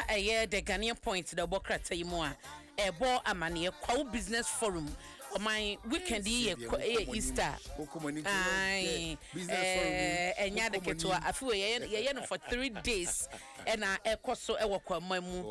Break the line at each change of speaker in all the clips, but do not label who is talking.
the Ghanaian point the Bokrata Yimoa ebo amane kwa business forum my weekend here Easter business forum enya de keto afi ye no for 3 days and ekoso e wokwa mamu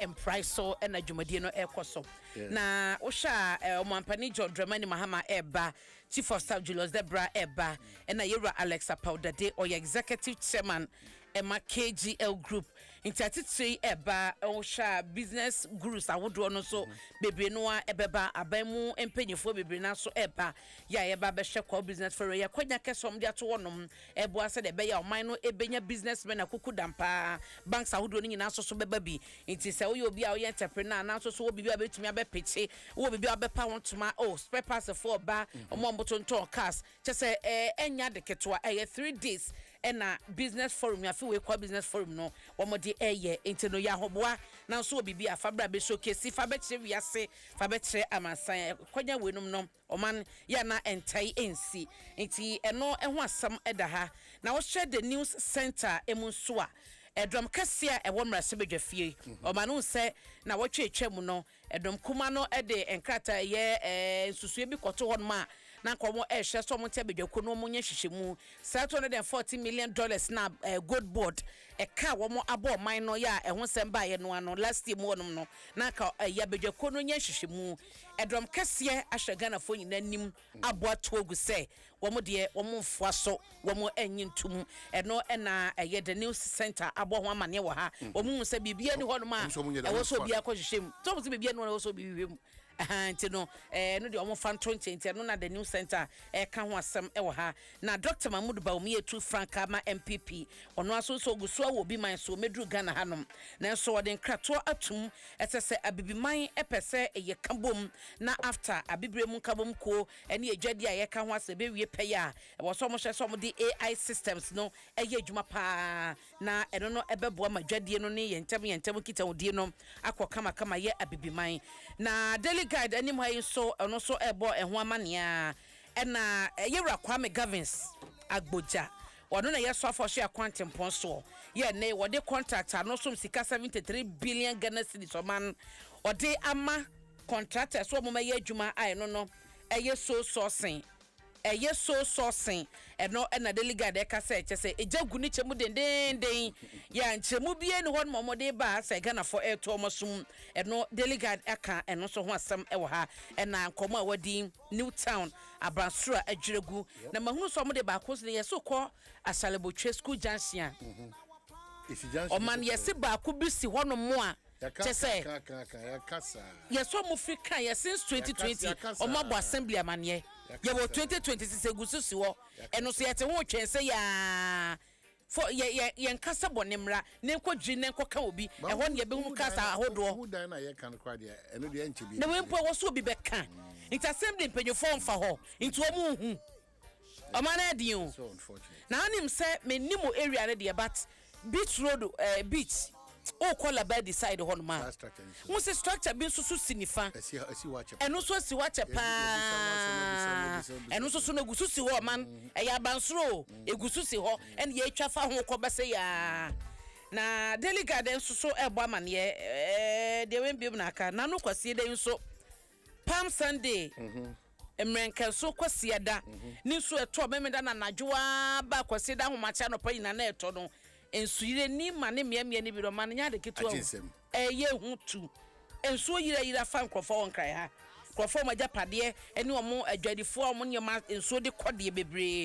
empriso and adwumadie no ekoso na wo sha omampani John Dramani Mahama eba chief of staff Julius Debra eba and Yera Alexa Powder Day or executive chairman Emma KGL group intatitri eba wo sha business gurus awodo no so bebre no ebeba abamu empenyefo bebre na so eba ya eba be hwe business for ya kwanya kesom dia to wonom ebo ase de be ya oman no ebenya businessmen akuku dampa banks awodo no nyina so beba bi nti se wo ye obi a wo entrepreneur na so wo bibi abetumi abepeche wo bibi abepa wontuma spare parts for ba omomboto nton cars chese enya de ketwa 3 days na business forum ya fi we kwa business forum no womode nti no ya hoboa na so bibi afabra be showcase fa be kire wiase fa be kire amasan kwanya wenum no oman ya na entai ensi nti eno ho asam eda ha na wo share the news center emunso a edrom kasia ewo mrase bedwafie omanu se na wotwetwa mu no edrom kuma no ede enkrata ye susue bi koto hon ma na nkomo hye so mo te bedwako no mo nya hyehyemu $740 million na gold board ka wo mo abo man no ya eho sem ba ye no ano last year mo no na ka ya bedwako no nya hyehyemu edrom kasia ahwegana fo nyina nim abo atogu se wo mo de wo mo mfoa so wo mo anyintum eno na ye the news center abo ho amane wo ha wo mu se bibia ni ho no ma e wo so bia ko hyehyem to mo se bibia ni wo so bibia nti no no de omo fan 20 nti no na the new center ka ho asem e wo ha na Dr. Mahmoud Bawumia tu Franka ma MPP ono aso so guso a wo bi man so medru Ghana hanom na so wo de nkrato atum etese abibiman epese eye kabom na after abibrem kabom ko ene adwade a ye ka ho asem be wie peye a wo so mo hye so mo de AI systems no eye adwuma pa na eno no ebeboa madwade no ne ye ntem kita odie no akọ kama ye abibiman na daily guide anim ha so ono so ebo eho amanea na Yera Kwame Gavins agboja ono na yeso afọhye akwantempon so ye ne wode contractor no so sika 73 billion Ghana cedis oman ode ama contractor so mo maye adwuma ai no eye so sourcing eno na delegate ka se chese ejagu ni chemu dendenden ya nchemu bie ni hon momode ba se Ghana for air to mosum eno delegate aka eno so ho asem e wo ha na nkomo a wadi New Town Abransura adwiregu na mahunu so mode ba ko se yeso ko Asalebotwe school junction o man yesi ba ko bi si hono mo a chese yeso mo frika ye since 2020 o mabo assembly amane ye bo 2026 egusu si ho eno so yete ho twense ya for ye nkasa bonemra ne nkodwi ne nkoka obi e ho ne ye behu kasa ahodo
hu dan na ye kan kwa de eno de anche bi
na we mpo wo so obi beka nti assembly mpanyofo mfa ho nti o mu hu o mana diun
so unfortunate
na anim se menimo area ne de but beach road beach o call about the side hon ma who say structure bin so sinifa
esi wache
eno so si wache pa eno so no gusu si ho man e ya bansoro egusu si ho en ye twa fa ho ko bese ya na daily garden so ebo amane de wen biem na aka na no kwase de nso Palm Sunday emrenka so kwase da ni so eto memeda na nadwoa ba kwase da homacha no pa nyina na eto no ensuire ni mane miamia ni biro mane nya de keto ye hutu ensuo yira fa nkrofo won krai ha nkrofo ma japade ene omo adwadifo omo nyema ensuo de kode bebre